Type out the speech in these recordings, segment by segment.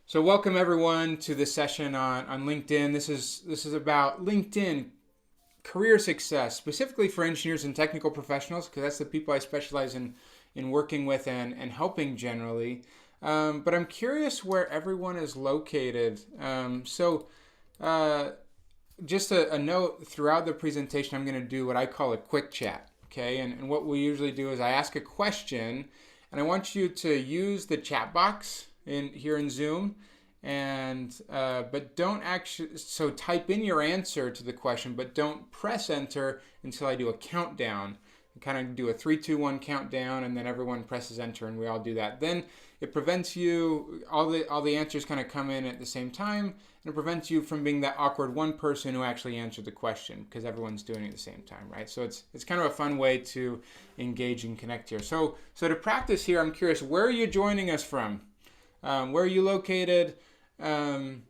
So welcome everyone to this session on LinkedIn. This is about LinkedIn career success, specifically for engineers and technical professionals, because that's the people I specialize in working with and helping generally. But I'm curious where everyone is located. Uh, just a note throughout the presentation, I'm going to do what I call a quick chat. Okay, and what we usually do is I ask a question, and I want you to use the chat box in here in Zoom, and but don't actually type in your answer to the question, but don't press enter until I do a countdown. Kind of do a 3, 2, 1 countdown, and then everyone presses enter, and we all do that. Then it prevents you all the answers kind of come in at the same time, and it prevents you from being that awkward one person who actually answered the question because everyone's doing it at the same time, right? So it's kind of a fun way to engage and connect here. So to practice here, I'm curious, where are you joining us from? Where are you located? And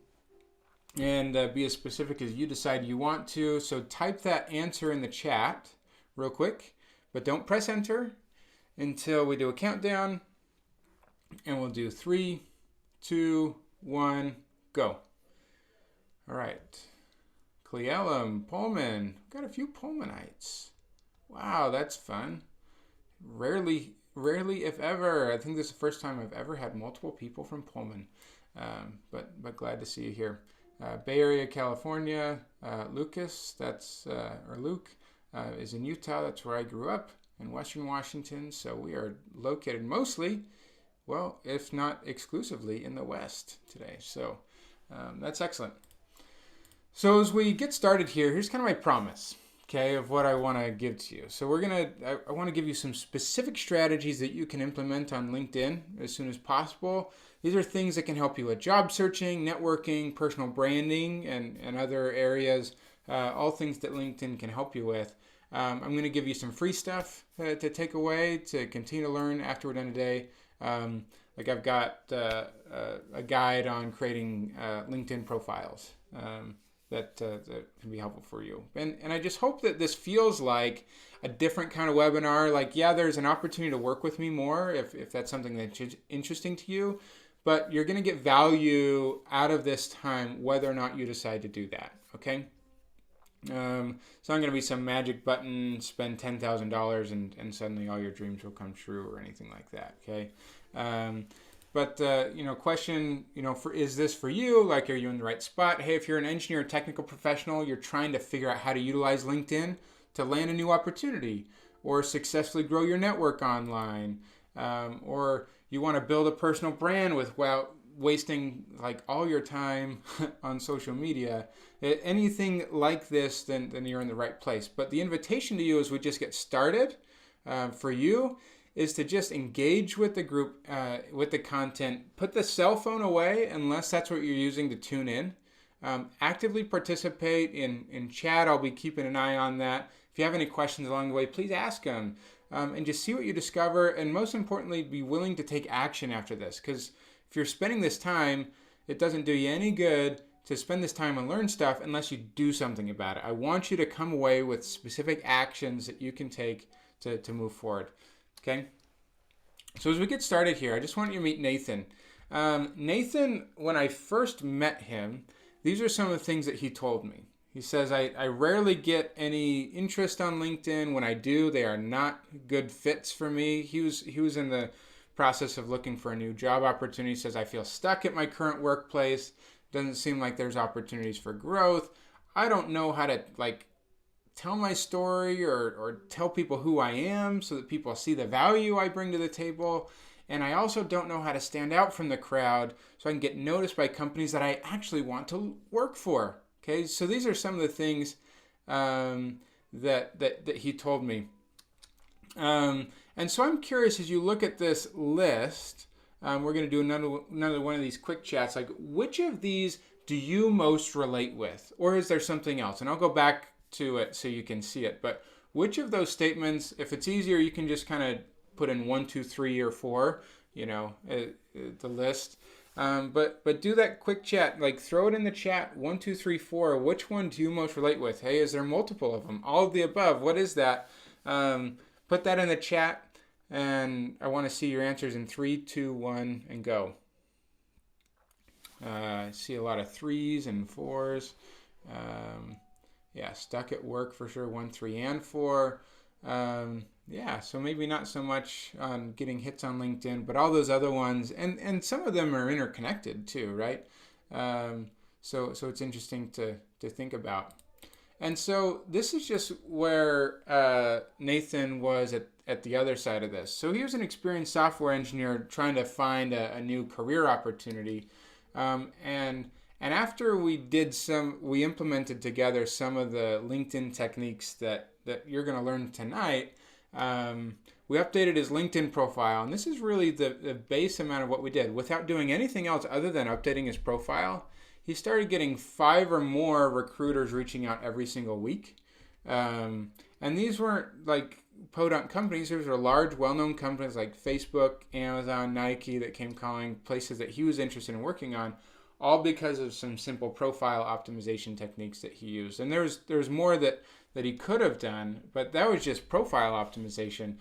be as specific as you decide you want to. So type that answer in the chat real quick, but don't press enter until we do a countdown, and we'll do 3, 2, 1, go. All right. Cleellum, Pullman. Got a few Pullmanites. Wow, that's fun. Rarely, if ever. I think this is the first time I've ever had multiple people from Pullman. But glad to see you here. Bay Area, California. Lucas, Luke, is in Utah. That's where I grew up, in Western Washington. So we are located mostly, well, if not exclusively, in the West today. So that's excellent. So as we get started here, here's kind of my promise, okay, of what I want to give to you. So I want to give you some specific strategies that you can implement on LinkedIn as soon as possible. These are things that can help you with job searching, networking, personal branding, and other areas, all things that LinkedIn can help you with. I'm going to give you some free stuff to take away to continue to learn after we're done today. Like I've got a guide on creating LinkedIn profiles. That can be helpful for you. And I just hope that this feels like a different kind of webinar. Like, yeah, there's an opportunity to work with me more if that's something that's interesting to you, but you're going to get value out of this time whether or not you decide to do that, okay? It's not going to be some magic button, spend $10,000 and suddenly all your dreams will come true or anything like that, okay? Question, is this for you? Like, are you in the right spot? Hey, if you're an engineer or technical professional, you're trying to figure out how to utilize LinkedIn to land a new opportunity or successfully grow your network online, or you want to build a personal brand without wasting like all your time on social media. Anything like this, then you're in the right place. But the invitation to you as we just get started for you is to just engage with the group, with the content. Put the cell phone away unless that's what you're using to tune in. Actively participate in chat. I'll be keeping an eye on that. If you have any questions along the way, please ask them. And just see what you discover. And most importantly, be willing to take action after this. Because if you're spending this time, it doesn't do you any good to spend this time and learn stuff unless you do something about it. I want you to come away with specific actions that you can take to move forward. Okay, so as we get started here, I just want you to meet Nathan. Nathan, when I first met him, these are some of the things that he told me. He says, I rarely get any interest on LinkedIn. When I do, they are not good fits for me. He was in the process of looking for a new job opportunity. He says, I feel stuck at my current workplace. Doesn't seem like there's opportunities for growth. I don't know how to tell my story or tell people who I am so that people see the value I bring to the table. And I also don't know how to stand out from the crowd so I can get noticed by companies that I actually want to work for. Okay, so these are some of the things that he told me. And so I'm curious, as you look at this list, we're going to do another one of these quick chats. Like, which of these do you most relate with? Or is there something else? And I'll go back to it so you can see it. But which of those statements, if it's easier, you can just kind of put in 1, 2, 3, or 4, the list. But do that quick chat, like throw it in the chat, 1, 2, 3, 4. Which one do you most relate with? Hey, is there multiple of them? All of the above. What is that? Put that in the chat, and I want to see your answers in 3, 2, 1, and go. I see a lot of 3s and 4s. Yeah, stuck at work for sure, 1, 3, and 4. Yeah, so maybe not so much on getting hits on LinkedIn, but all those other ones, and some of them are interconnected too, right? So it's interesting to think about. And so this is just where Nathan was at the other side of this. So he was an experienced software engineer trying to find a new career opportunity. And after we implemented together some of the LinkedIn techniques that you're going to learn tonight, we updated his LinkedIn profile. And this is really the base amount of what we did. Without doing anything else other than updating his profile, he started getting 5 or more recruiters reaching out every single week. And these weren't like podunk companies. These were large, well-known companies like Facebook, Amazon, Nike that came calling, places that he was interested in working on, all because of some simple profile optimization techniques that he used. And there's more that he could have done, but that was just profile optimization.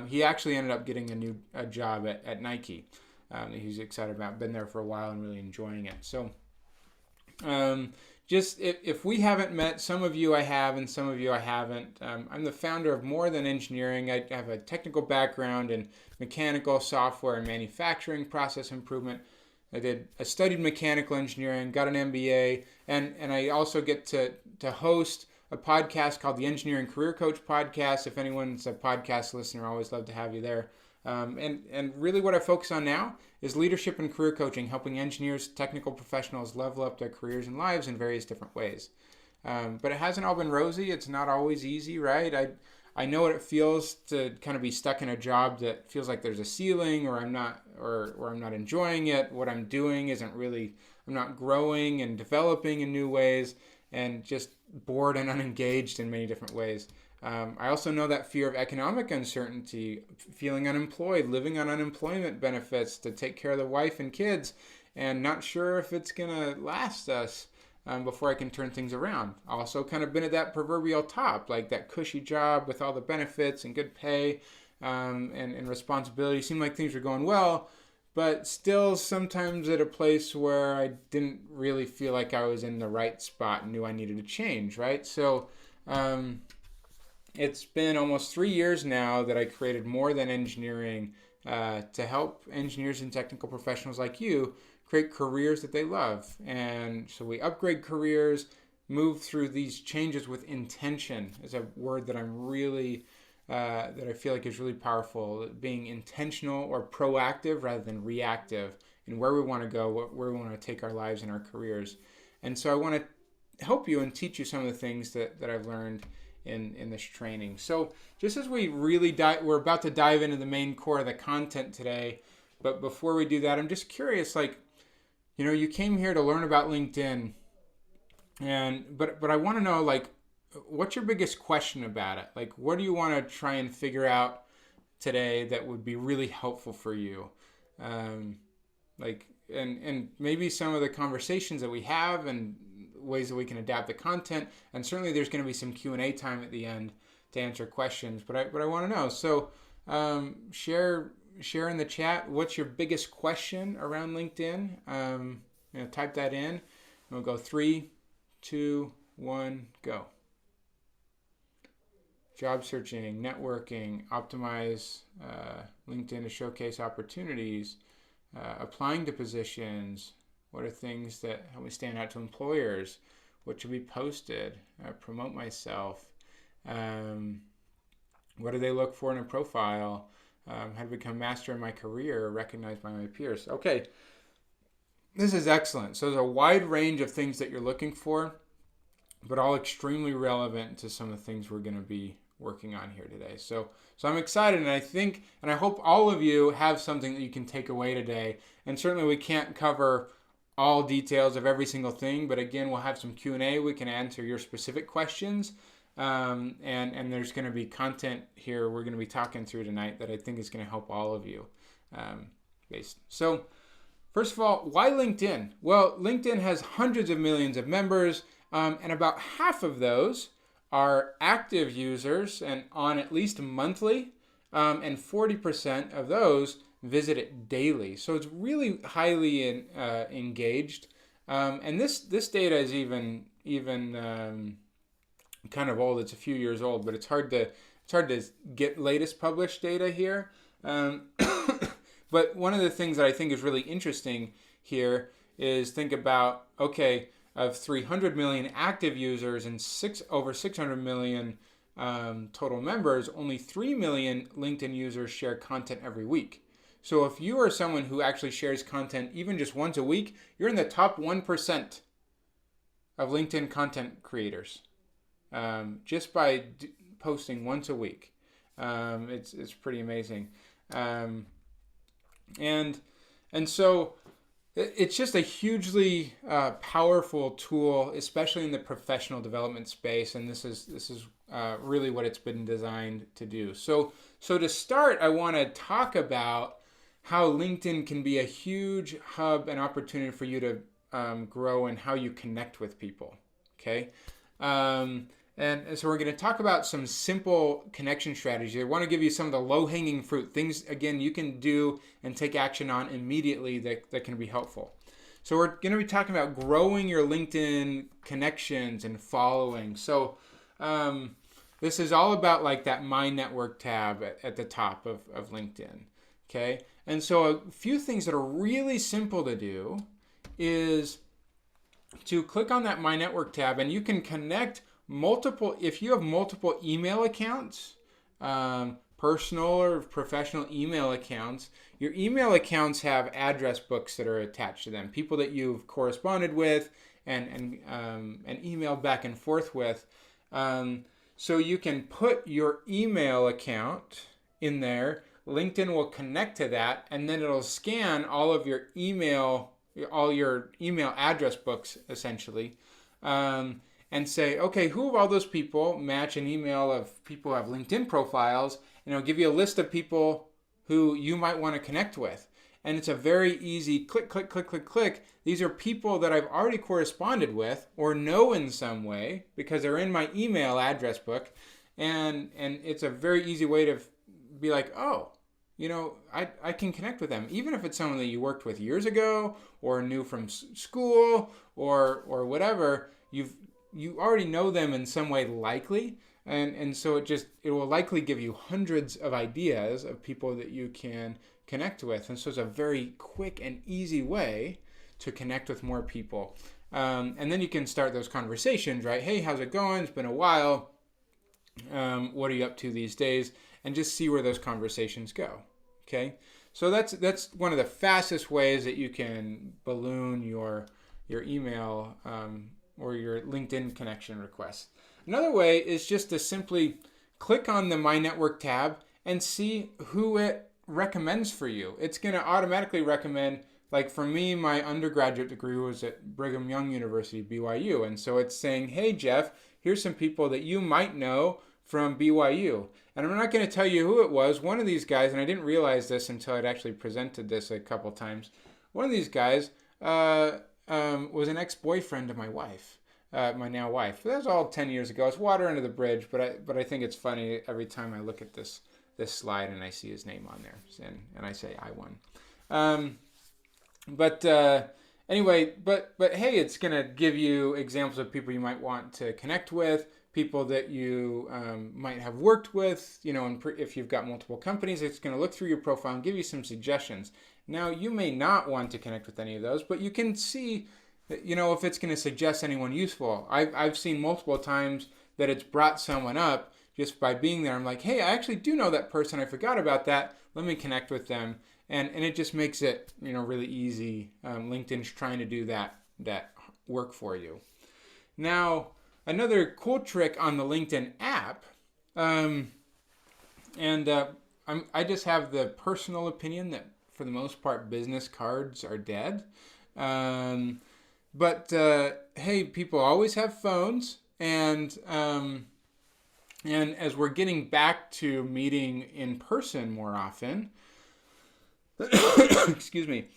He actually ended up getting a job at Nike that he's excited about. Been there for a while and really enjoying it. So just if we haven't met, some of you I have and some of you I haven't. I'm the founder of More Than Engineering. I have a technical background in mechanical, software, and manufacturing process improvement. I studied mechanical engineering, got an MBA, and I also get to host a podcast called the Engineering Career Coach Podcast. If anyone's a podcast listener, I always love to have you there. And really what I focus on now is leadership and career coaching, helping engineers, technical professionals level up their careers and lives in various different ways. But it hasn't all been rosy. It's not always easy, right? I know what it feels to kind of be stuck in a job that feels like there's a ceiling, or I'm not enjoying it. What I'm doing I'm not growing and developing in new ways, and just bored and unengaged in many different ways. I also know that fear of economic uncertainty, feeling unemployed, living on unemployment benefits to take care of the wife and kids, and not sure if it's going to last us before I can turn things around. Also kind of been at that proverbial top, like that cushy job with all the benefits and good pay and responsibility. Seemed like things were going well, but still sometimes at a place where I didn't really feel like I was in the right spot and knew I needed to change, right? So it's been almost 3 years now that I created More Than Engineering to help engineers and technical professionals like you create careers that they love. And so we upgrade careers, move through these changes with intention is a word that I'm really, that I feel like is really powerful. Being intentional or proactive rather than reactive in where we want to go, where we want to take our lives and our careers. And so I want to help you and teach you some of the things that I've learned in this training. So just as we really we're about to dive into the main core of the content today, but before we do that, I'm just curious, like, you came here to learn about LinkedIn, but I want to know, like, what's your biggest question about it? Like, what do you want to try and figure out today that would be really helpful for you? And maybe some of the conversations that we have and ways that we can adapt the content, and certainly there's going to be some Q&A time at the end to answer questions, but I want to know. So share in the chat what's your biggest question around LinkedIn. Type that in, and we'll go 3, 2, 1, go. Job searching, networking, optimize LinkedIn to showcase opportunities, applying to positions. What are things that help me stand out to employers? What should be posted? Promote myself. What do they look for in a profile? How to become master in my career, recognized by my peers. Okay, this is excellent. So there's a wide range of things that you're looking for, but all extremely relevant to some of the things we're going to be working on here today. So I'm excited, and I hope all of you have something that you can take away today. And certainly we can't cover all details of every single thing, but again, we'll have some Q&A. We can answer your specific questions, and there's going to be content here we're going to be talking through tonight that I think is going to help all of you. So first of all, why LinkedIn? Well, LinkedIn has hundreds of millions of members, and about half of those are active users and on at least monthly, and 40% of those visit it daily. So it's really highly engaged. And this data is even kind of old. It's a few years old, but it's hard to get latest published data here. But one of the things that I think is really interesting here is think about, okay, of 300 million active users and over 600 million total members, only 3 million LinkedIn users share content every week. So if you are someone who actually shares content even just once a week, you're in the top 1% of LinkedIn content creators, just by posting once a week. It's pretty amazing. And so it's just a hugely powerful tool, especially in the professional development space. And this is really what it's been designed to do. So to start, I want to talk about how LinkedIn can be a huge hub and opportunity for you to grow and how you connect with people. Okay. And so we're going to talk about some simple connection strategies. I want to give you some of the low-hanging fruit, things, again, you can do and take action on immediately that can be helpful. So we're going to be talking about growing your LinkedIn connections and following. So this is all about like that My Network tab at the top of LinkedIn. Okay. And so a few things that are really simple to do is to click on that My Network tab, and you can connect if you have multiple email accounts, personal or professional email accounts, your email accounts have address books that are attached to them, people that you've corresponded with and emailed back and forth with. So you can put your email account in there. LinkedIn will connect to that, and then it'll scan all your email address books, essentially. And say, okay, who of all those people match an email of people who have LinkedIn profiles, and it'll give you a list of people who you might want to connect with. And it's a very easy click, click, click, click, click. These are people that I've already corresponded with or know in some way because they're in my email address book. And it's a very easy way to be like, oh, I can connect with them, even if it's someone that you worked with years ago or knew from school or whatever. You already know them in some way, likely, and so it will likely give you hundreds of ideas of people that you can connect with. And so it's a very quick and easy way to connect with more people. And then you can start those conversations, right? Hey, how's it going? It's been a while. What are you up to these days? And just see where those conversations go. Okay, so that's one of the fastest ways that you can balloon your email or your LinkedIn connection requests. Another way is just to simply click on the My Network tab and see who it recommends for you. It's going to automatically recommend, like for me, my undergraduate degree was at Brigham Young University, BYU. And so it's saying, hey, Jeff, here's some people that you might know from BYU. And I'm not going to tell you who it was. One of these guys, and I didn't realize this until I'd actually presented this a couple times. One of these guys was an ex-boyfriend of my wife, my now wife. That was all 10 years ago. It's water under the bridge, but I think it's funny every time I look at this slide and I see his name on there, and I say I won. Anyway, but hey, it's gonna give you examples of people you might want to connect with, people that you might have worked with, and if you've got multiple companies, it's gonna look through your profile and give you some suggestions. Now, you may not want to connect with any of those, but you can see, if it's going to suggest anyone useful. I've seen multiple times that it's brought someone up just by being there. I'm like, hey, I actually do know that person. I forgot about that. Let me connect with them. And it just makes it, really easy. LinkedIn's trying to do that work for you. Now, another cool trick on the LinkedIn app, I just have the personal opinion that for the most part, business cards are dead. But hey, people always have phones, and as we're getting back to meeting in person more often, excuse me,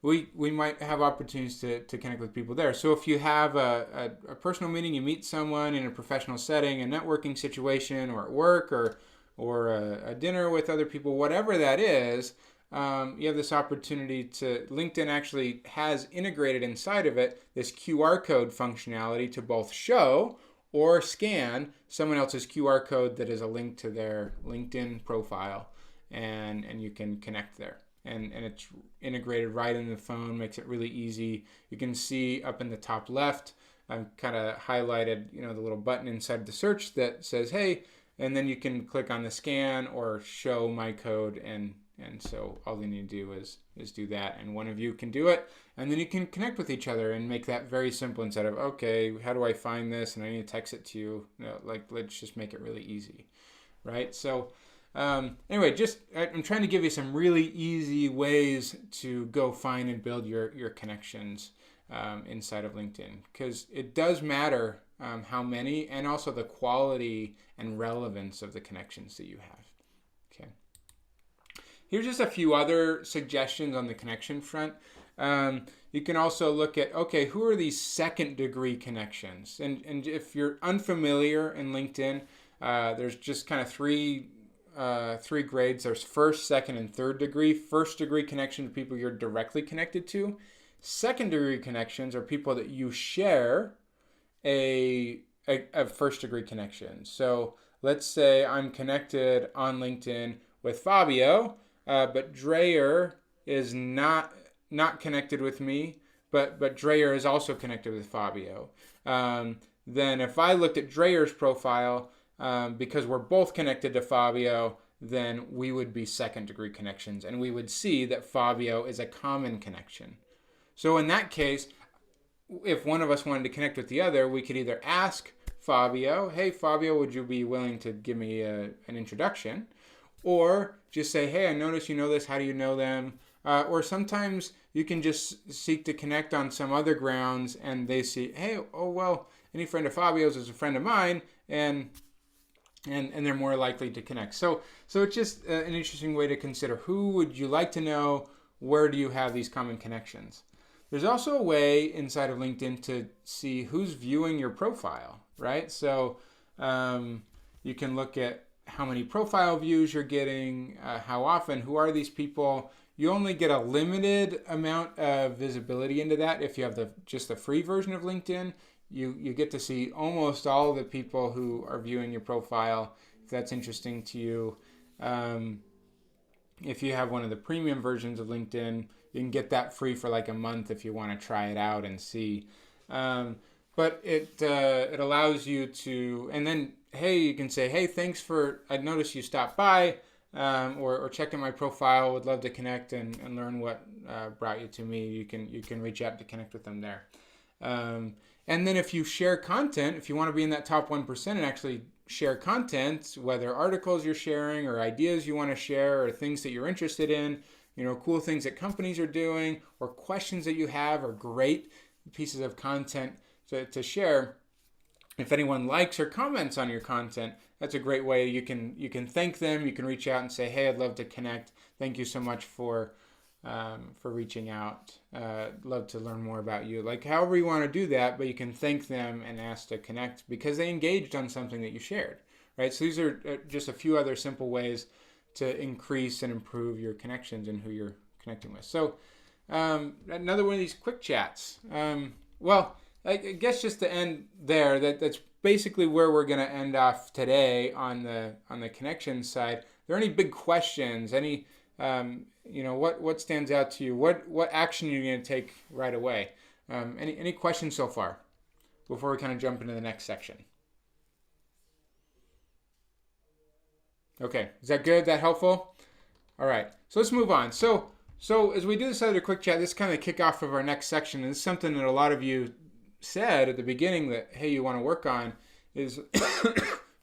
we might have opportunities to connect with people there. So if you have a personal meeting, you meet someone in a professional setting, a networking situation, or at work, or or a dinner with other people, whatever that is, you have this opportunity to, LinkedIn actually has integrated inside of it this QR code functionality to both show or scan someone else's QR code that is a link to their LinkedIn profile, and you can connect there. And it's integrated right in the phone, makes it really easy. You can see up in the top left, I've kind of highlighted, the little button inside the search that says, hey, and then you can click on the scan or show my code, and so all you need to do is do that, and one of you can do it, and then you can connect with each other and make that very simple instead of, okay, how do I find this and I need to text it to you. Let's just make it really easy, right? So anyway, I'm trying to give you some really easy ways to go find and build your connections inside of LinkedIn, because it does matter how many, and also the quality and relevance of the connections that you have. Okay. Here's just a few other suggestions on the connection front. You can also look at, okay, who are these second degree connections? And if you're unfamiliar in LinkedIn, there's just kind of three grades. There's first, second, and third degree. First degree connection to people you're directly connected to. Second degree connections are people that you share a first degree connection. So let's say I'm connected on LinkedIn with Fabio, but Dreyer is not connected with me, but Dreyer is also connected with Fabio. Then if I looked at Dreyer's profile, because we're both connected to Fabio, then we would be second degree connections, and we would see that Fabio is a common connection. So in that case, if one of us wanted to connect with the other, we could either ask Fabio, hey Fabio, would you be willing to give me an introduction? Or just say, hey, I noticed you know this, how do you know them? Or sometimes you can just seek to connect on some other grounds, and they see, hey, oh well, any friend of Fabio's is a friend of mine, and they're more likely to connect. So it's just an interesting way to consider, who would you like to know, where do you have these common connections? There's also a way inside of LinkedIn to see who's viewing your profile, right? So you can look at how many profile views you're getting, how often, who are these people. You only get a limited amount of visibility into that if you have just the free version of LinkedIn. You get to see almost all the people who are viewing your profile, if that's interesting to you. If you have one of the premium versions of LinkedIn, you can get that free for like a month if you want to try it out and see. But it allows you to, and then, hey, you can say, hey, thanks I noticed you stopped by, or checked out my profile, would love to connect and learn what brought you to me. You can reach out to connect with them there. And then if you share content, if you want to be in that top 1% and actually share content, whether articles you're sharing or ideas you want to share or things that you're interested in, cool things that companies are doing or questions that you have, or great pieces of content to share. If anyone likes or comments on your content, that's a great way. You can thank them. You can reach out and say, hey, I'd love to connect. Thank you so much for reaching out. Love to learn more about you. Like however you want to do that, but you can thank them and ask to connect because they engaged on something that you shared, right? So these are just a few other simple ways to increase and improve your connections and who you're connecting with. So another one of these quick chats. Well, I guess just to end there, that's basically where we're going to end off today on the connection side. Are there any big questions? Any what stands out to you? What action are you going to take right away? Any questions so far before we kind of jump into the next section? Okay, is that good? That helpful? All right, so let's move on. So as we do this other quick chat, this kind of kickoff of our next section, and it's something that a lot of you said at the beginning that, hey, you want to work on is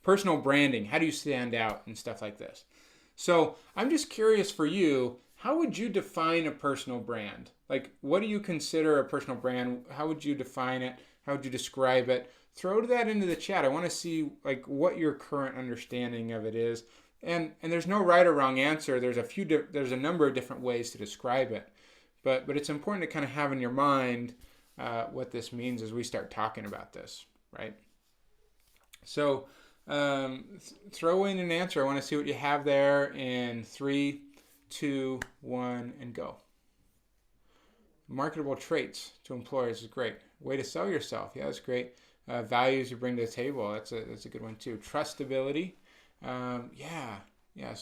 personal branding. How do you stand out and stuff like this? So I'm just curious for you, how would you define a personal brand? Like, what do you consider a personal brand? How would you define it? How would you describe it? Throw that into the chat. I want to see like what your current understanding of it is. And there's no right or wrong answer. There's a number of different ways to describe it. But it's important to kind of have in your mind what this means as we start talking about this, right? So Throw in an answer. I want to see what you have there in 3, 2, 1, and go. Marketable traits to employers is great. Way to sell yourself. Yeah, that's great. Values you bring to the table. That's a good one too. Trustability. So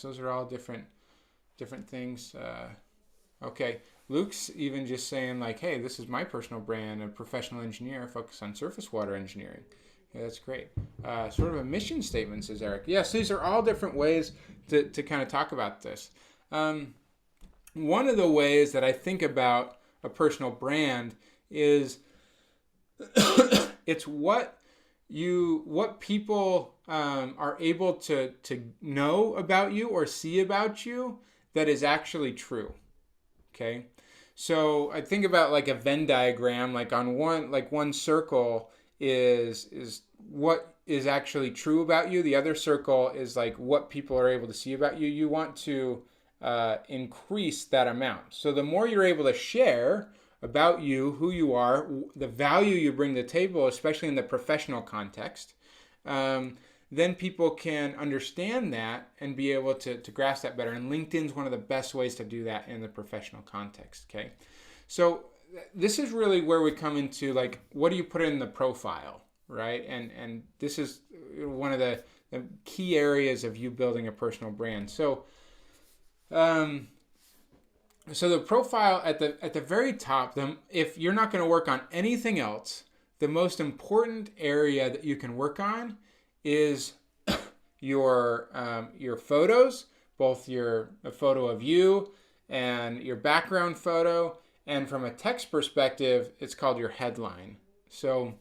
those are all different things. Okay. Luke's even just saying like, hey, this is my personal brand, a professional engineer focused on surface water engineering. Yeah, that's great. Sort of a mission statement, says Eric. Yes, these are all different ways to kind of talk about this. One of the ways that I think about a personal brand is it's what people are able to know about you or see about you that is actually true. Okay, so I think about like a Venn diagram. Like on one circle is what is actually true about you. The other circle is like what people are able to see about you. You want to increase that amount. So the more you're able to share about you, who you are, the value you bring to the table, especially in the professional context, then people can understand that and be able to grasp that better. And LinkedIn's one of the best ways to do that in the professional context. Okay, so this is really where we come into like, what do you put in the profile, right? And this is one of the key areas of you building a personal brand. So the profile at the very top, if you're not going to work on anything else, the most important area that you can work on is your photos, both a photo of you and your background photo, and from a text perspective, it's called your headline. So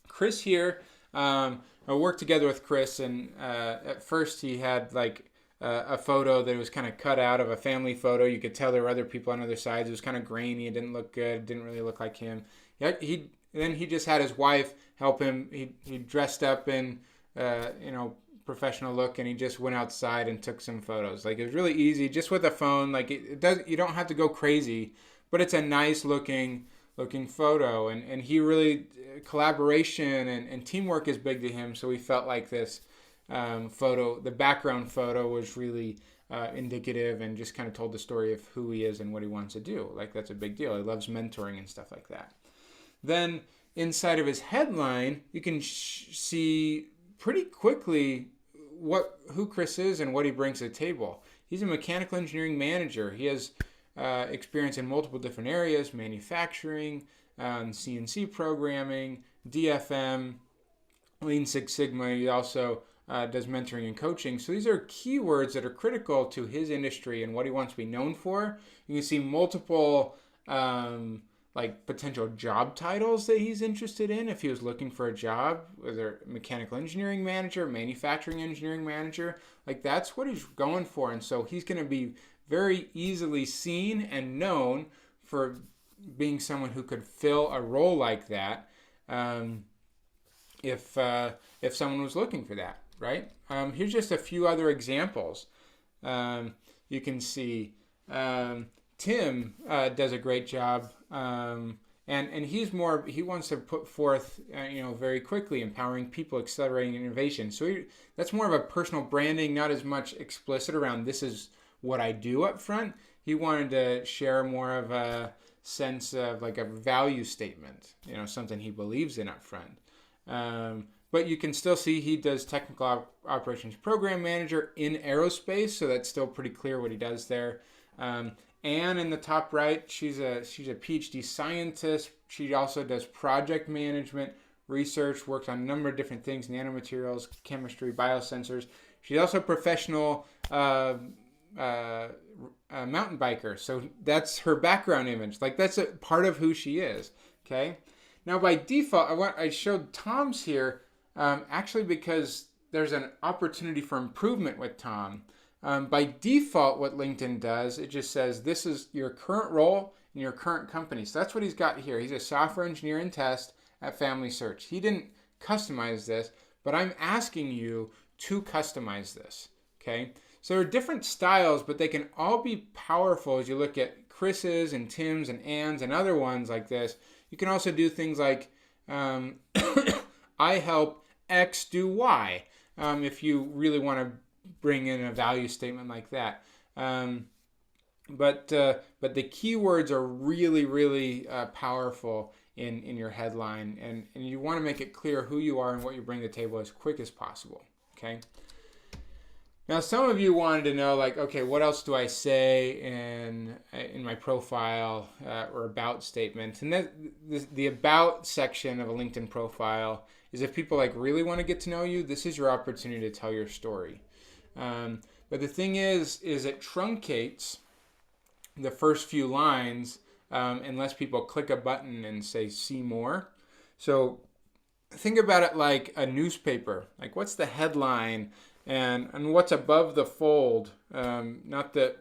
Chris here, I worked together with Chris, and at first he had like a photo that was kind of cut out of a family photo. You could tell there were other people on other sides. It was kind of grainy. It didn't look good. It didn't really look like him. Then he just had his wife help him. He dressed up in professional look, and he just went outside and took some photos. Like, it was really easy, just with a phone. Like, you don't have to go crazy, but it's a nice looking photo. And he really, collaboration and teamwork is big to him. So we felt like this photo, the background photo, was really indicative and just kind of told the story of who he is and what he wants to do. Like, that's a big deal. He loves mentoring and stuff like that. Then inside of his headline, you can see pretty quickly who Chris is and what he brings to the table. He's a mechanical engineering manager. He has experience in multiple different areas: manufacturing, CNC programming, DFM, Lean Six Sigma. He also does mentoring and coaching. So these are keywords that are critical to his industry and what he wants to be known for. You can see multiple potential job titles that he's interested in if he was looking for a job, whether mechanical engineering manager, manufacturing engineering manager. Like, that's what he's going for. And so he's going to be very easily seen and known for being someone who could fill a role like that if someone was looking for that, right? Here's just a few other examples. You can see Tim does a great job, and he wants to put forth, very quickly, empowering people, accelerating innovation. So that's more of a personal branding, not as much explicit around this is what I do up front. He wanted to share more of a sense of like a value statement, something he believes in up front. But you can still see he does technical operations program manager in aerospace, so that's still pretty clear what he does there. Anne in the top right, she's a PhD scientist. She also does project management, research, works on a number of different things: nanomaterials, chemistry, biosensors. She's also a professional mountain biker. So that's her background image. Like, that's a part of who she is. Okay. Now, by default, I showed Tom's here actually because there's an opportunity for improvement with Tom. By default, what LinkedIn does, it just says this is your current role in your current company. So that's what he's got here. He's a software engineer in test at Family Search. He didn't customize this, but I'm asking you to customize this. Okay. So there are different styles, but they can all be powerful as you look at Chris's and Tim's and Ann's and other ones like this. You can also do things like I help X do Y. if you really want to bring in a value statement like that. But the keywords are really, really powerful in your headline, and you want to make it clear who you are and what you bring to the table as quick as possible. Okay. Now, some of you wanted to know, like, okay, what else do I say in my profile or about statement? And the about section of a LinkedIn profile is if people like really want to get to know you, this is your opportunity to tell your story. But the thing is it truncates the first few lines unless people click a button and say see more. So think about it like a newspaper. Like, what's the headline and what's above the fold? Not that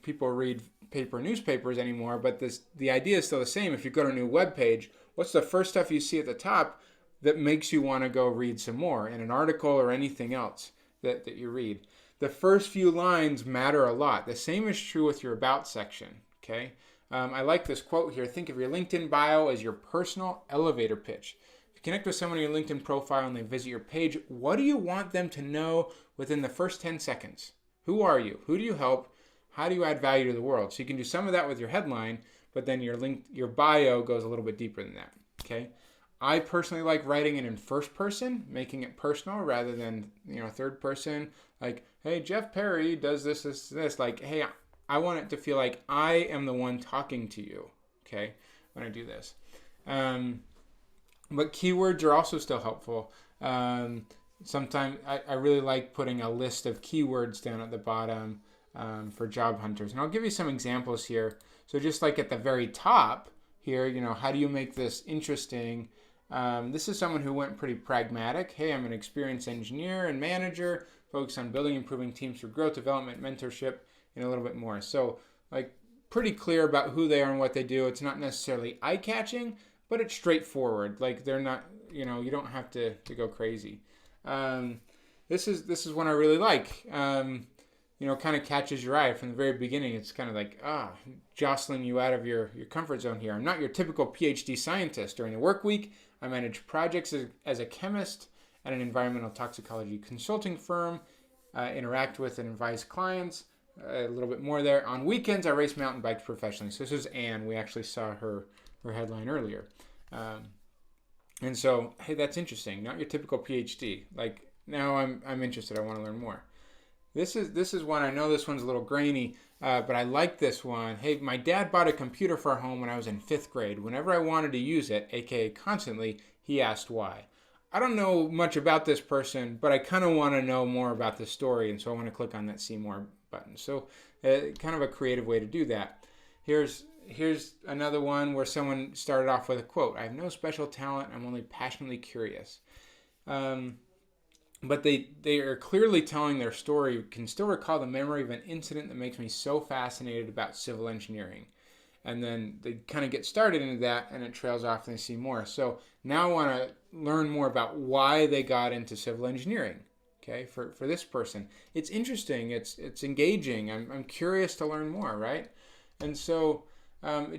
people read paper newspapers anymore, but the idea is still the same. If you go to a new web page, what's the first stuff you see at the top that makes you want to go read some more in an article or anything else that you read? The first few lines matter a lot. The same is true with your about section, okay? I like this quote here. Think of your LinkedIn bio as your personal elevator pitch. If you connect with someone in your LinkedIn profile and they visit your page, what do you want them to know within the first 10 seconds? Who are you? Who do you help? How do you add value to the world? So you can do some of that with your headline, but then your bio goes a little bit deeper than that, okay? I personally like writing it in first person, making it personal rather than, third person. Like, hey, Jeff Perry does this, this, this. Like, hey, I want it to feel like I am the one talking to you, okay, when I do this. But keywords are also still helpful. Sometimes I really like putting a list of keywords down at the bottom for job hunters. And I'll give you some examples here. So just like at the very top here, how do you make this interesting? This is someone who went pretty pragmatic. Hey, I'm an experienced engineer and manager, focused on building and improving teams through growth, development, mentorship, and a little bit more. So, like, pretty clear about who they are and what they do. It's not necessarily eye-catching, but it's straightforward. Like, they're not, you don't have to go crazy. This is one I really like. Kind of catches your eye from the very beginning. It's kind of like, jostling you out of your comfort zone here. I'm not your typical PhD scientist. During the work week, I manage projects as a chemist at an environmental toxicology consulting firm, interact with and advise clients, a little bit more there. On weekends, I race mountain bikes professionally. So this is Anne. We actually saw her headline earlier. And so, hey, that's interesting. Not your typical PhD. Like, now I'm interested. I want to learn more. This is one, I know this one's a little grainy, but I like this one. Hey, my dad bought a computer for our home when I was in 5th grade. Whenever I wanted to use it, aka constantly, he asked why. I don't know much about this person, but I kind of want to know more about this story, and so I want to click on that see more button. So kind of a creative way to do that. Here's another one where someone started off with a quote. I have no special talent. I'm only passionately curious. But they are clearly telling their story. Can still recall the memory of an incident that makes me so fascinated about civil engineering. And then they kind of get started into that, and it trails off and they see more. So now I want to learn more about why they got into civil engineering. Okay, for this person, it's interesting. It's engaging. I'm curious to learn more, right? And so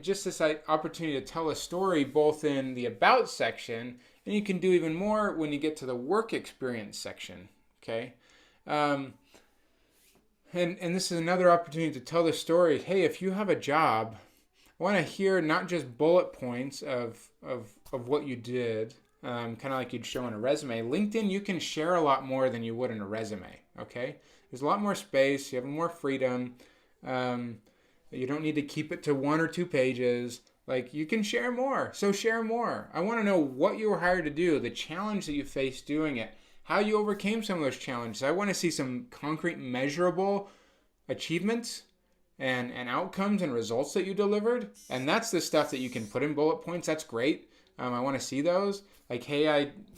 just this opportunity to tell a story both in the about section, and you can do even more when you get to the work experience section. Okay. And this is another opportunity to tell the story. Hey, if you have a job, I want to hear not just bullet points of what you did, kind of like you'd show in a resume. LinkedIn, you can share a lot more than you would in a resume, okay? There's a lot more space. You have more freedom. You don't need to keep it to 1 or 2 pages. Like, you can share more, so share more. I want to know what you were hired to do, the challenge that you faced doing it, how you overcame some of those challenges. I want to see some concrete, measurable achievements and outcomes and results that you delivered. And that's the stuff that you can put in bullet points. That's great. I want to see those. Like, hey,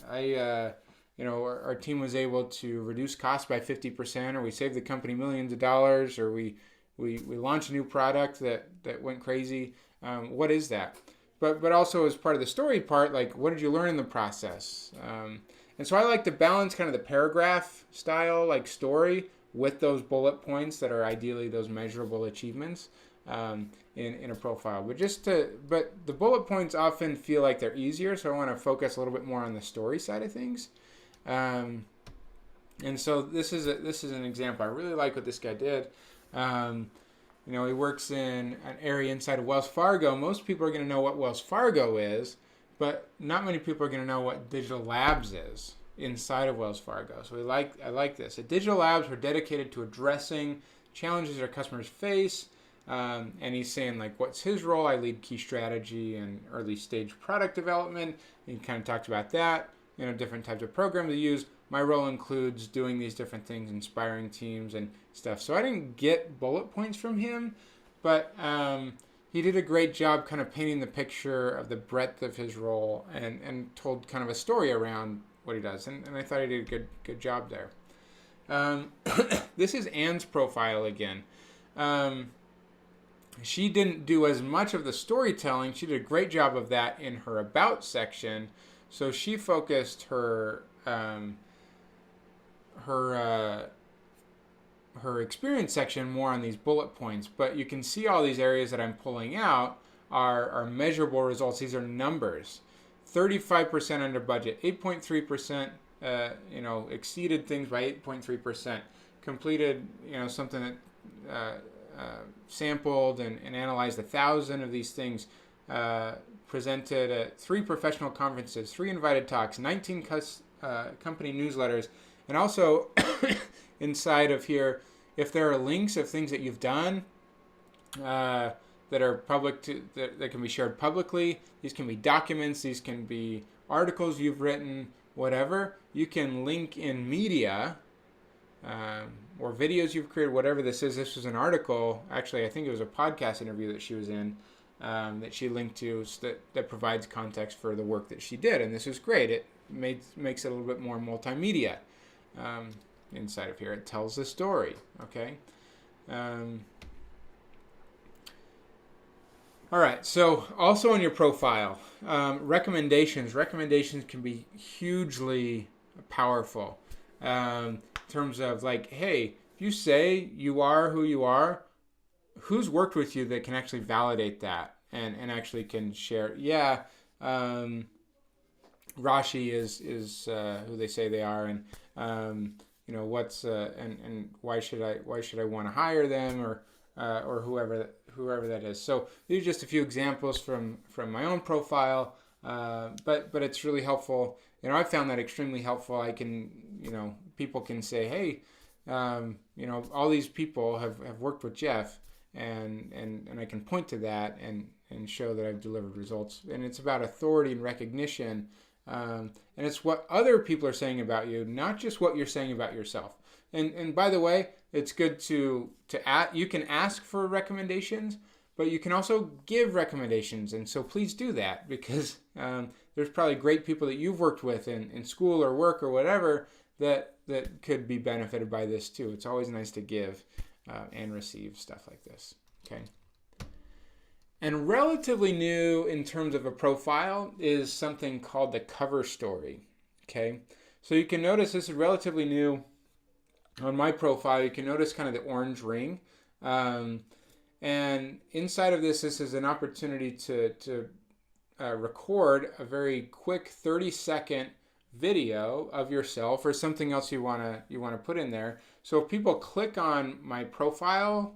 our team was able to reduce costs by 50%, or we saved the company millions of dollars, or we launched a new product that went crazy. What is that? But also as part of the story part, like, what did you learn in the process? And so I like to balance kind of the paragraph style, like story, with those bullet points that are ideally those measurable achievements in a profile. But the bullet points often feel like they're easier, so I want to focus a little bit more on the story side of things. And so this is an example. I really like what this guy did. He works in an area inside of Wells Fargo. Most people are going to know what Wells Fargo is, but not many people are going to know what Digital Labs is inside of Wells Fargo. So I like this. At Digital Labs, we're dedicated to addressing challenges our customers face. And he's saying, like, what's his role? I lead key strategy and early stage product development. And he kind of talked about that, different types of programs to use. My role includes doing these different things, inspiring teams and stuff. So I didn't get bullet points from him, but he did a great job kind of painting the picture of the breadth of his role and told kind of a story around what he does. And I thought he did a good job there. This is Anne's profile again. She didn't do as much of the storytelling. She did a great job of that in her About section. So she focused her experience section more on these bullet points. But you can see all these areas that I'm pulling out are measurable results. These are numbers. 35% under budget, 8.3%, exceeded things by 8.3%. Completed, something that sampled and analyzed 1,000 of these things. Presented at 3 professional conferences, 3 invited talks, 19 company newsletters, and also inside of here, if there are links of things that you've done that are public that can be shared publicly, these can be documents, these can be articles you've written, whatever. You can link in media or videos you've created, whatever this is. This was an article, actually, I think it was a podcast interview that she was in. That she linked to that provides context for the work that she did. And this is great. It makes it a little bit more multimedia inside of here. It tells the story, okay? All right, so also on your profile, recommendations. Recommendations can be hugely powerful in terms of like, hey, if you say you are who you are, who's worked with you that can actually validate that and actually can share? Yeah, Rashi is who they say they are, and what's and why should I want to hire them or whoever that is. So these are just a few examples from my own profile, but it's really helpful. I found that extremely helpful. I can people can say, hey, all these people have worked with Jeff. And I can point to that and show that I've delivered results. And it's about authority and recognition. And it's what other people are saying about you, not just what you're saying about yourself. And by the way, it's good to you can ask for recommendations, but you can also give recommendations. And so please do that, because there's probably great people that you've worked with in school or work or whatever that could be benefited by this too. It's always nice to give and receive stuff like this, okay? And relatively new in terms of a profile is something called the cover story, okay? So you can notice this is relatively new on my profile. You can notice kind of the orange ring. And inside of this is an opportunity to record a very quick 30-second video of yourself or something else you want to put in there. So if people click on my profile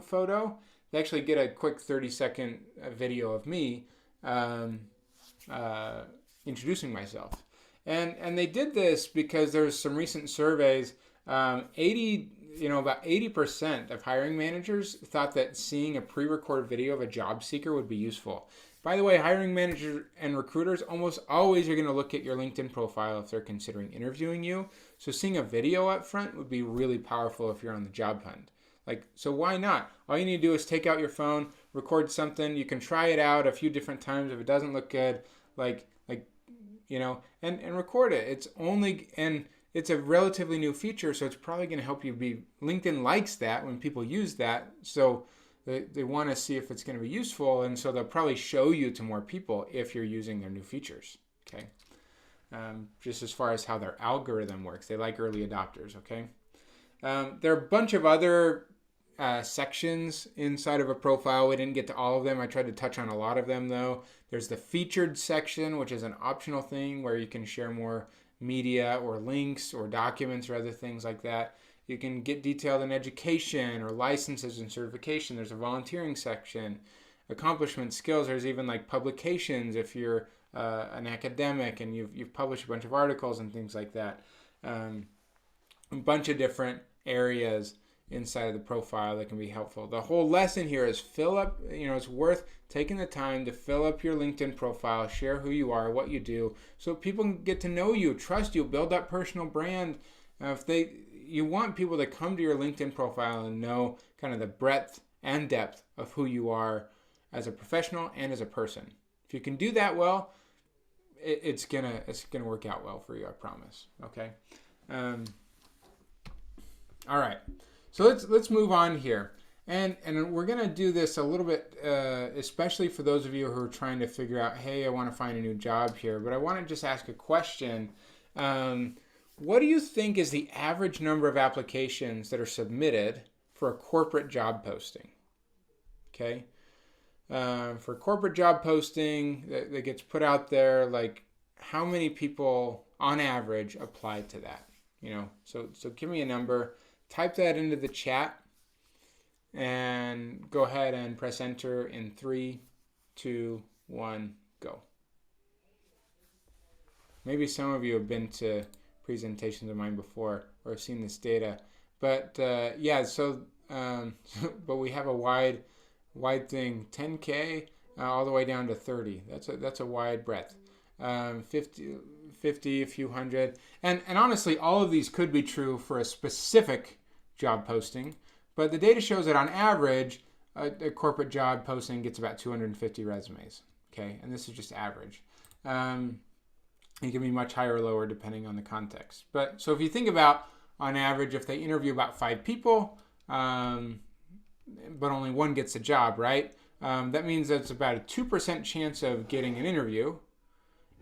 photo, they actually get a quick 30-second video of me introducing myself. And they did this because there's some recent surveys. About 80% of hiring managers thought that seeing a pre-recorded video of a job seeker would be useful. By the way, hiring managers and recruiters almost always are going to look at your LinkedIn profile if they're considering interviewing you. So seeing a video up front would be really powerful if you're on the job hunt. So why not? All you need to do is take out your phone, record something. You can try it out a few different times. If it doesn't look good, and record it. It's a relatively new feature, so it's probably going to help you LinkedIn likes that when people use that. So they want to see if it's going to be useful, and so they'll probably show you to more people if you're using their new features, okay? Just as far as how their algorithm works. They like early adopters, okay? There are a bunch of other sections inside of a profile. We didn't get to all of them. I tried to touch on a lot of them, though. There's the featured section, which is an optional thing where you can share more media or links or documents or other things like that. You can get detailed in education or licenses and certification. There's a volunteering section, accomplishment, skills. There's even like publications if you're an academic and you've published a bunch of articles and things like that. A bunch of different areas inside of the profile that can be helpful. The whole lesson here is fill up, it's worth taking the time to fill up your LinkedIn profile, share who you are, what you do, so people can get to know you, trust you, build that personal brand. You want people to come to your LinkedIn profile and know kind of the breadth and depth of who you are as a professional and as a person. If you can do that well, it's gonna work out well for you, I promise. Okay. All right. So let's move on here, and we're gonna do this a little bit, especially for those of you who are trying to figure out, hey, I want to find a new job here, but I want to just ask a question. What do you think is the average number of applications that are submitted for a corporate job posting? Okay, for corporate job posting that gets put out there, like how many people on average apply to that? So give me a number. Type that into the chat and go ahead and press enter in 3, 2, 1, go. Maybe some of you have been to presentations of mine before or have seen this data, but but we have a wide thing, 10K all the way down to 30. That's a wide breadth. 50, a few hundred, and honestly, all of these could be true for a specific job posting, but the data shows that on average, a corporate job posting gets about 250 resumes. Okay, and this is just average. It can be much higher or lower depending on the context. But so if you think about on average, if they interview about 5 people, but only one gets a job, right? That means that's about a 2% chance of getting an interview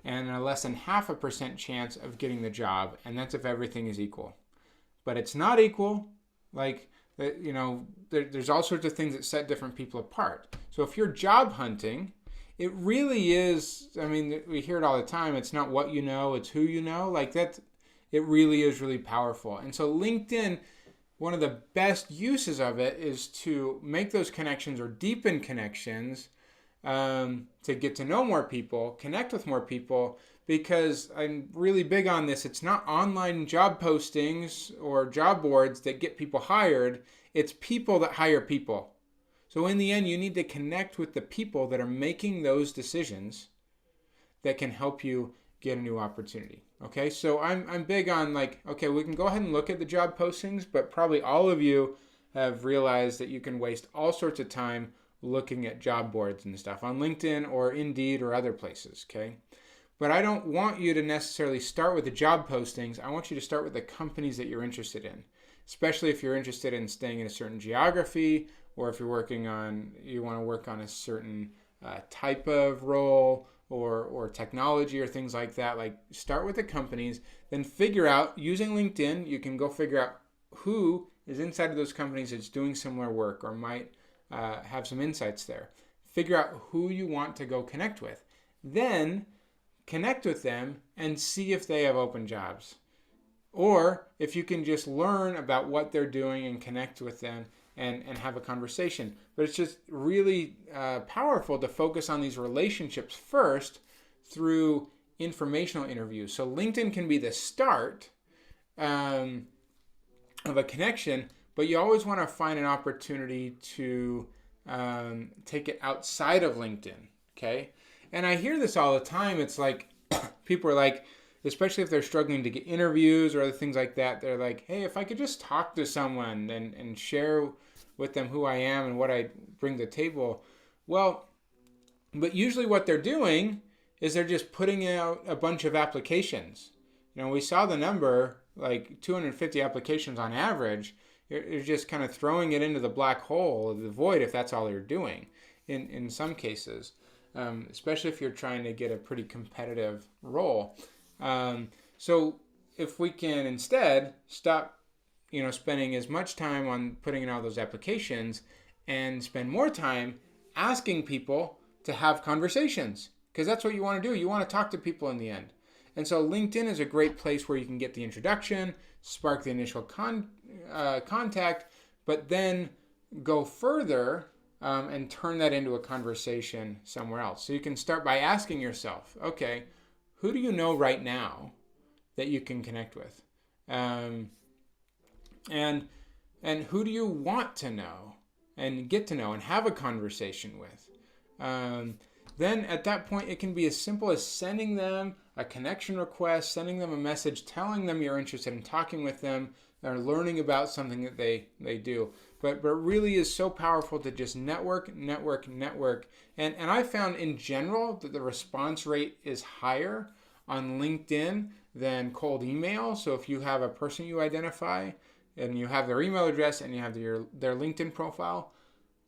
and a less than 0.5% chance of getting the job, and that's if everything is equal. But it's not equal. Like, there's all sorts of things that set different people apart. So if you're job hunting, it really is, we hear it all the time, it's not what you know, it's who you know. Like that, it really is really powerful. And so LinkedIn, one of the best uses of it is to make those connections or deepen connections, to get to know more people, connect with more people, because I'm really big on this. It's not online job postings or job boards that get people hired. It's people that hire people. So in the end, you need to connect with the people that are making those decisions that can help you get a new opportunity. Okay, so I'm big on okay, we can go ahead and look at the job postings, but probably all of you have realized that you can waste all sorts of time looking at job boards and stuff on LinkedIn or Indeed or other places, okay? But I don't want you to necessarily start with the job postings. I want you to start with the companies that you're interested in, especially if you're interested in staying in a certain geography, or if you want to work on a certain type of role or technology or things like that. Like, start with the companies, then figure out, using LinkedIn, you can go figure out who is inside of those companies that's doing similar work or might have some insights there. Figure out who you want to go connect with. Then connect with them and see if they have open jobs. Or if you can just learn about what they're doing and connect with them and have a conversation. But it's just really powerful to focus on these relationships first through informational interviews. So LinkedIn can be the start of a connection, but you always want to find an opportunity to take it outside of LinkedIn, okay? And I hear this all the time. It's like, people are like, especially if they're struggling to get interviews or other things like that, they're like, hey, if I could just talk to someone and share with them who I am and what I bring to the table. Well, but usually what they're doing is they're just putting out a bunch of applications. We saw the number, like 250 applications on average. You're just kind of throwing it into the black hole of the void if that's all you're doing in some cases, especially if you're trying to get a pretty competitive role. So if we can instead stop, spending as much time on putting in all those applications and spend more time asking people to have conversations, because that's what you want to do. You want to talk to people in the end. And so LinkedIn is a great place where you can get the introduction, spark the initial contact, but then go further and turn that into a conversation somewhere else. So you can start by asking yourself, okay, who do you know right now that you can connect with? And who do you want to know and get to know and have a conversation with? Then at that point, it can be as simple as sending them a connection request, sending them a message, telling them you're interested in talking with them or learning about something that they do. But it really is so powerful to just network. And I found in general that the response rate is higher on LinkedIn than cold email. So if you have a person you identify and you have their email address and you have their LinkedIn profile,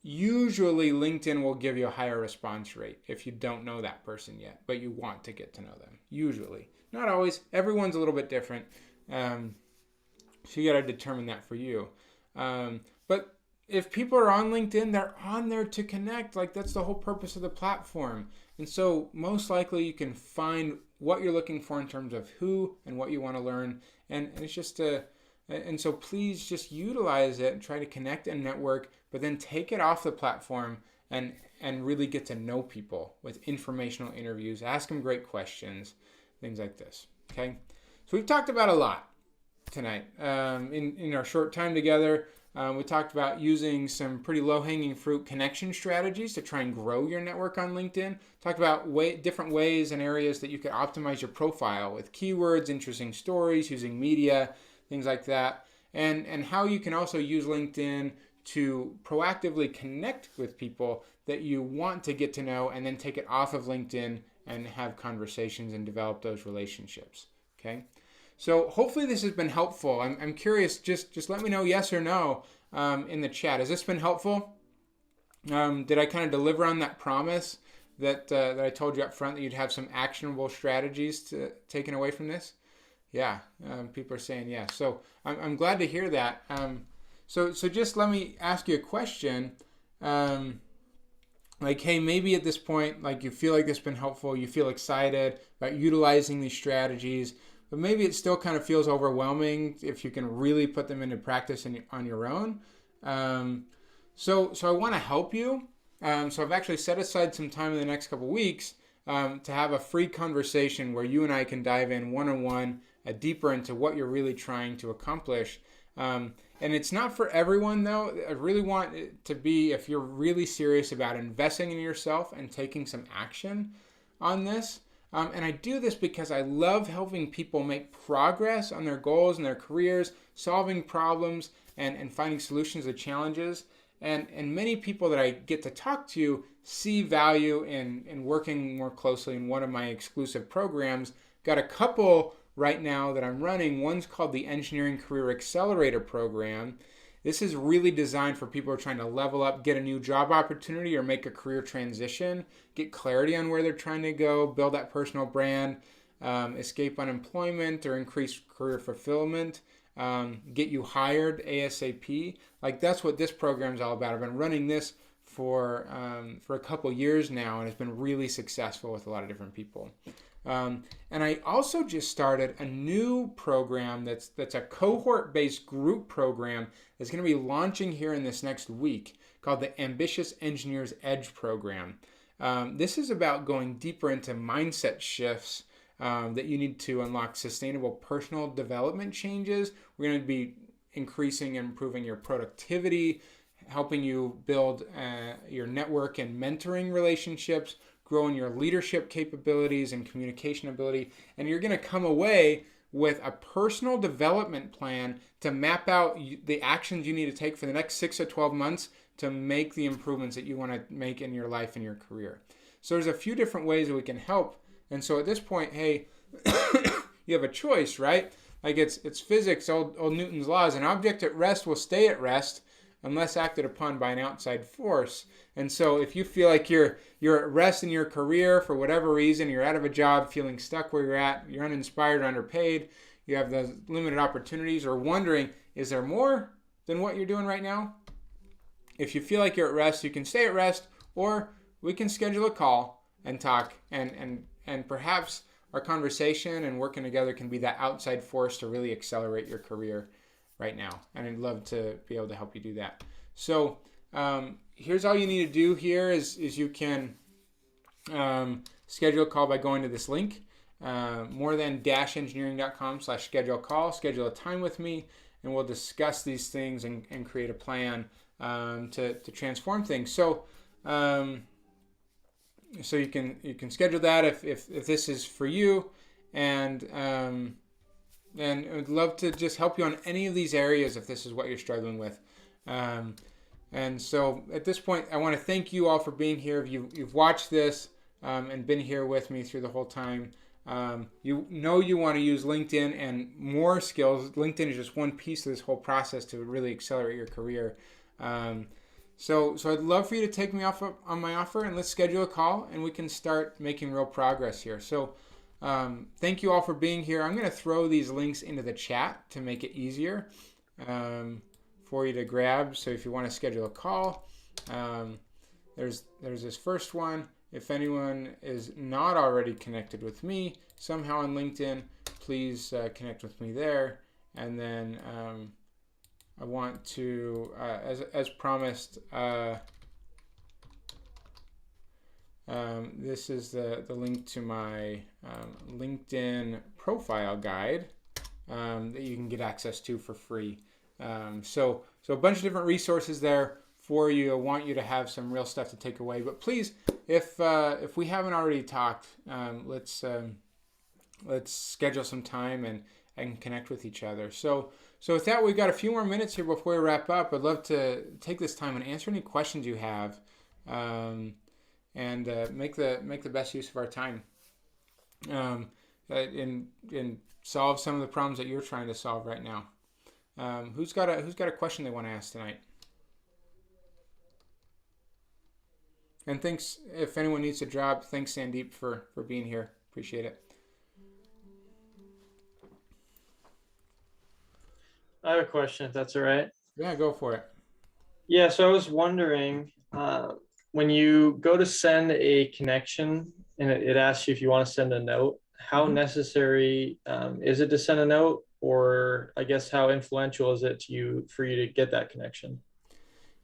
usually LinkedIn will give you a higher response rate if you don't know that person yet, but you want to get to know them. Usually. Not always. Everyone's a little bit different. So you got to determine that for you. But if people are on LinkedIn, they're on there to connect. Like, that's the whole purpose of the platform. And so most likely you can find what you're looking for in terms of who and what you want to learn. And it's just and so please just utilize it and try to connect and network, but then take it off the platform and really get to know people with informational interviews. Ask them great questions, things like this. Okay? So we've talked about a lot tonight. In our short time together, we talked about using some pretty low-hanging fruit connection strategies to try and grow your network on LinkedIn. Talked about different ways and areas that you could optimize your profile with keywords, interesting stories, using media, things like that, and how you can also use LinkedIn to proactively connect with people that you want to get to know and then take it off of LinkedIn and have conversations and develop those relationships. Okay? So hopefully this has been helpful. I'm curious, just let me know yes or no in the chat. Has this been helpful? Did I kind of deliver on that promise that I told you up front that you'd have some actionable strategies taken away from this? Yeah, people are saying yes. So I'm glad to hear that. So just let me ask you a question. Like, hey, maybe at this point, like, you feel like this has been helpful. You feel excited about utilizing these strategies. But maybe it still kind of feels overwhelming if you can really put them into practice on your own. So I want to help you. So I've actually set aside some time in the next couple weeks to have a free conversation where you and I can dive in one-on-one deeper into what you're really trying to accomplish. And it's not for everyone, though. I really want it to be if you're really serious about investing in yourself and taking some action on this. And I do this because I love helping people make progress on their goals and their careers, solving problems and finding solutions to challenges. And many people that I get to talk to see value in working more closely in one of my exclusive programs. Got a couple right now that I'm running. One's called the Engineering Career Accelerator Program. This is really designed for people who are trying to level up, get a new job opportunity, or make a career transition, get clarity on where they're trying to go, build that personal brand, escape unemployment, or increase career fulfillment, get you hired ASAP. Like, that's what this program is all about. I've been running this for a couple years now, and it's been really successful with a lot of different people. And I also just started a new program that's a cohort-based group program that's going to be launching here in this next week called the Ambitious Engineers Edge program. This is about going deeper into mindset shifts that you need to unlock sustainable personal development changes. We're going to be increasing and improving your productivity, helping you build your network and mentoring relationships, growing your leadership capabilities and communication ability, and you're going to come away with a personal development plan to map out the actions you need to take for the next 6 to 12 months to make the improvements that you want to make in your life and your career. So there's a few different ways that we can help. And so at this point, hey, you have a choice, right? Like, it's physics, old Newton's laws. An object at rest will stay at rest unless acted upon by an outside force. And so if you feel like you're at rest in your career for whatever reason, you're out of a job, feeling stuck where you're at, you're uninspired, underpaid, you have those limited opportunities, or wondering, is there more than what you're doing right now? If you feel like you're at rest, you can stay at rest, or we can schedule a call and talk and perhaps our conversation and working together can be that outside force to really accelerate your career right now. And I'd love to be able to help you do that. So here's all you need to do here is you can schedule a call by going to this link, morethan-engineering.com/schedule call. Schedule a time with me, and we'll discuss these things and create a plan to transform things. So so you can schedule that if this is for you, and I'd love to just help you on any of these areas if this is what you're struggling with. And so at this point, I want to thank you all for being here. If you've watched this and been here with me through the whole time, you know you want to use LinkedIn and more skills. LinkedIn is just one piece of this whole process to really accelerate your career. So I'd love for you to take me off on my offer, and let's schedule a call and we can start making real progress here. So thank you all for being here. I'm going to throw these links into the chat to make it easier for you to grab. So if you want to schedule a call, there's this first one. If anyone is not already connected with me somehow on LinkedIn, please connect with me there. And then I want to, as promised, this is the link to my LinkedIn profile guide that you can get access to for free. So a bunch of different resources there for you. I want you to have some real stuff to take away. But please, if we haven't already talked, let's schedule some time and connect with each other. So with that, we've got a few more minutes here before we wrap up. I'd love to take this time and answer any questions you have, and make the best use of our time, and solve some of the problems that you're trying to solve right now. Who's got a question they want to ask tonight? And thanks, if anyone needs a job, thanks Sandeep for being here. Appreciate it. I have a question, if that's all right. Yeah, go for it. Yeah, so I was wondering, when you go to send a connection and it asks you if you want to send a note, how necessary is it to send a note? Or I guess how influential is it to you for you to get that connection?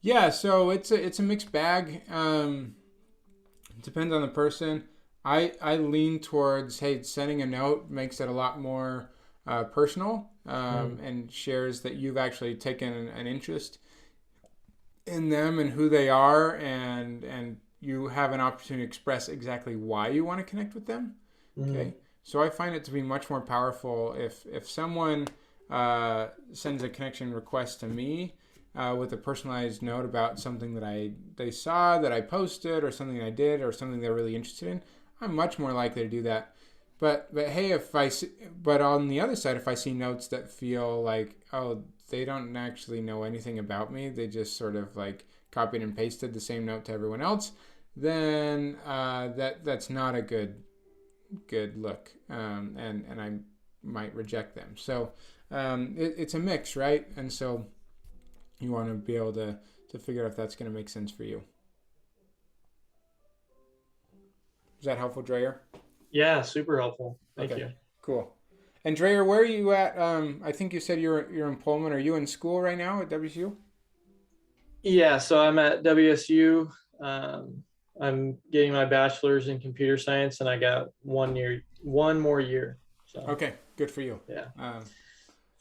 Yeah, so it's a mixed bag. It depends on the person. I lean towards, hey, sending a note makes it a lot more personal, and shares that you've actually taken an interest in them and who they are, and you have an opportunity to express exactly why you want to connect with them. Okay, so I find it to be much more powerful if someone sends a connection request to me with a personalized note about something that they saw that I posted, or something I did, or something they're really interested in. I'm much more likely to do that. But hey, but on the other side, if I see notes that feel like, oh, they don't actually know anything about me, they just sort of like copied and pasted the same note to everyone else, then that's not a good look, and I might reject them. So it's a mix, right? And so you want to be able to figure out if that's going to make sense for you. Is that helpful, Dreyer? Yeah, super helpful. Thank you. Cool. And Dreyer, where are you at? I think you said you're in Pullman. Are you in school right now at WSU? Yeah, so I'm at WSU. I'm getting my bachelor's in computer science, and I got one more year. So okay, good for you. Yeah.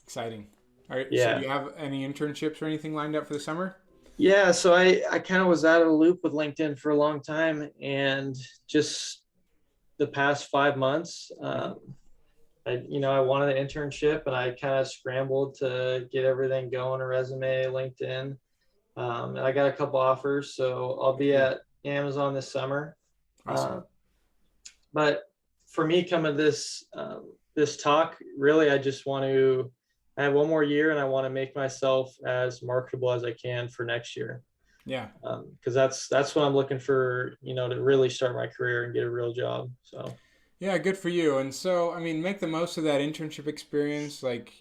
Exciting. All right. Yeah. So do you have any internships or anything lined up for the summer? Yeah, so I kind of was out of the loop with LinkedIn for a long time, and just the past 5 months, I wanted an internship, and I kind of scrambled to get everything going, a resume, LinkedIn. And I got a couple offers, so I'll be at Amazon this summer. Awesome. But for me, coming this talk, really, I just want to. I have one more year, and I want to make myself as marketable as I can for next year. Yeah. Because that's what I'm looking for, to really start my career and get a real job. So. Yeah, good for you. And so, I mean, make the most of that internship experience. Like,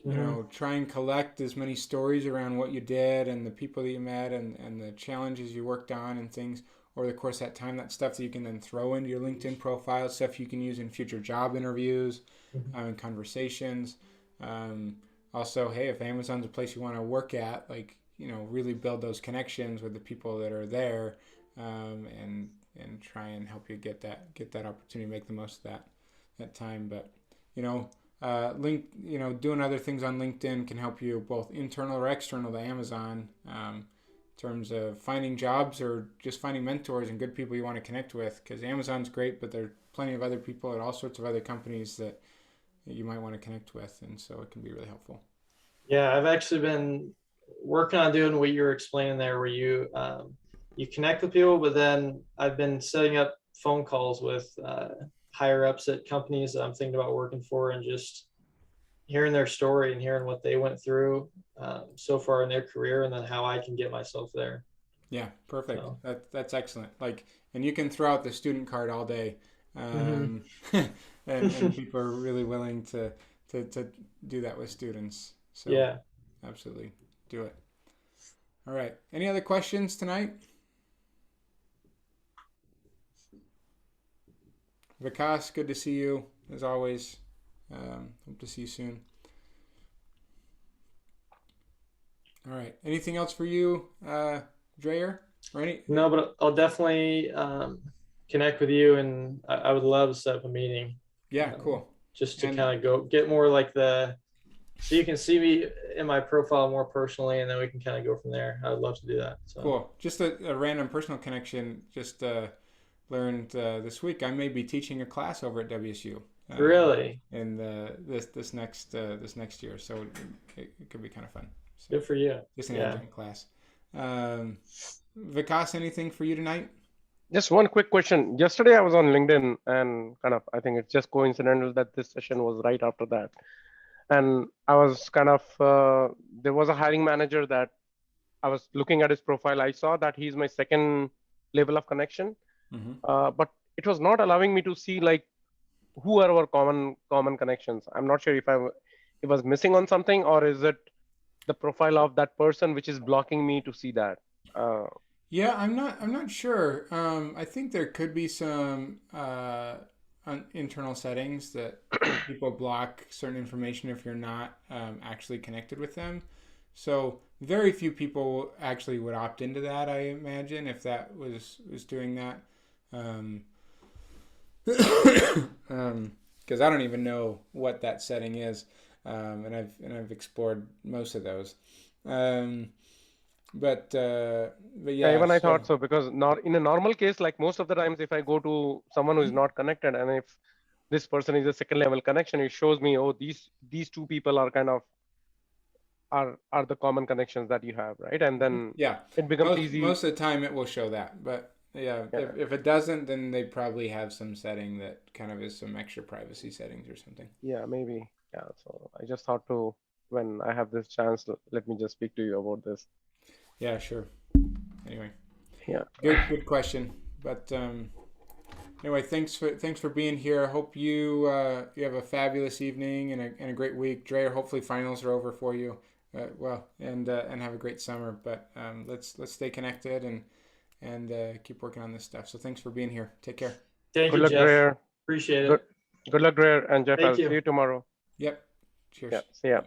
try and collect as many stories around what you did and the people that you met and the challenges you worked on and things. over the course of that time. That's stuff that you can then throw into your LinkedIn profile, stuff you can use in future job interviews, and conversations. Also, hey, if Amazon's a place you want to work at, like, really build those connections with the people that are there, and try and help you get that opportunity, make the most of that time. But doing other things on LinkedIn can help you both internal or external to Amazon, in terms of finding jobs or just finding mentors and good people you want to connect with. Because Amazon's great, but there are plenty of other people at all sorts of other companies that you might want to connect with, and so it can be really helpful. Yeah, I've actually been working on doing what you were explaining there, where you connect with people, but then I've been setting up phone calls with higher ups at companies that I'm thinking about working for, and just hearing their story and hearing what they went through so far in their career, and then how I can get myself there. Yeah, perfect. So. That's excellent. And you can throw out the student card all day, and people are really willing to do that with students. So Yeah. Absolutely, do it. All right. Any other questions tonight? Vikas, good to see you as always. Hope to see you soon. All right. Anything else for you, Dreyer? No, but I'll definitely connect with you, and I would love to set up a meeting. Yeah, cool. Just to kind of go get more like so you can see me in my profile more personally, and then we can kind of go from there. I would love to do that. So. Cool. Just a random personal connection. Just learned this week I may be teaching a class over at WSU. Really? In this next year, so it could be kind of fun. So, good for you. Just an adjunct class. Vikas, anything for you tonight? Just one quick question. Yesterday I was on LinkedIn, and I think it's just coincidental that this session was right after that. And I was there was a hiring manager that I was looking at his profile. I saw that he's my second level of connection, but it was not allowing me to see like who are our common connections. I'm not sure if it was missing on something, or is it the profile of that person which is blocking me to see that? Yeah, I'm not sure. I think there could be some internal settings that people block certain information if you're not actually connected with them. So very few people actually would opt into that, I imagine, if that was doing that. Because I don't even know what that setting is, and I've explored most of those. But yeah, even I thought so, because not in a normal case, like most of the times, if I go to someone who is not connected, and if this person is a second level connection, it shows me, oh, these two people are are the common connections that you have, right? And then it becomes easy. Most of the time, it will show that, but yeah. If it doesn't, then they probably have some setting that kind of is some extra privacy settings or something. Yeah, maybe. Yeah. So I just thought when I have this chance, let me just speak to you about this. Yeah, sure. Anyway. Yeah. Good question. But anyway, thanks for being here. I hope you have a fabulous evening and a great week. Dreyer, hopefully finals are over for you. And have a great summer. But let's stay connected and keep working on this stuff. So thanks for being here. Take care. Thank you, Jeff. Dreyer. Appreciate it. Good luck, Dreyer, and Jeff. I'll see you tomorrow. Yep. Cheers. Yeah. See ya.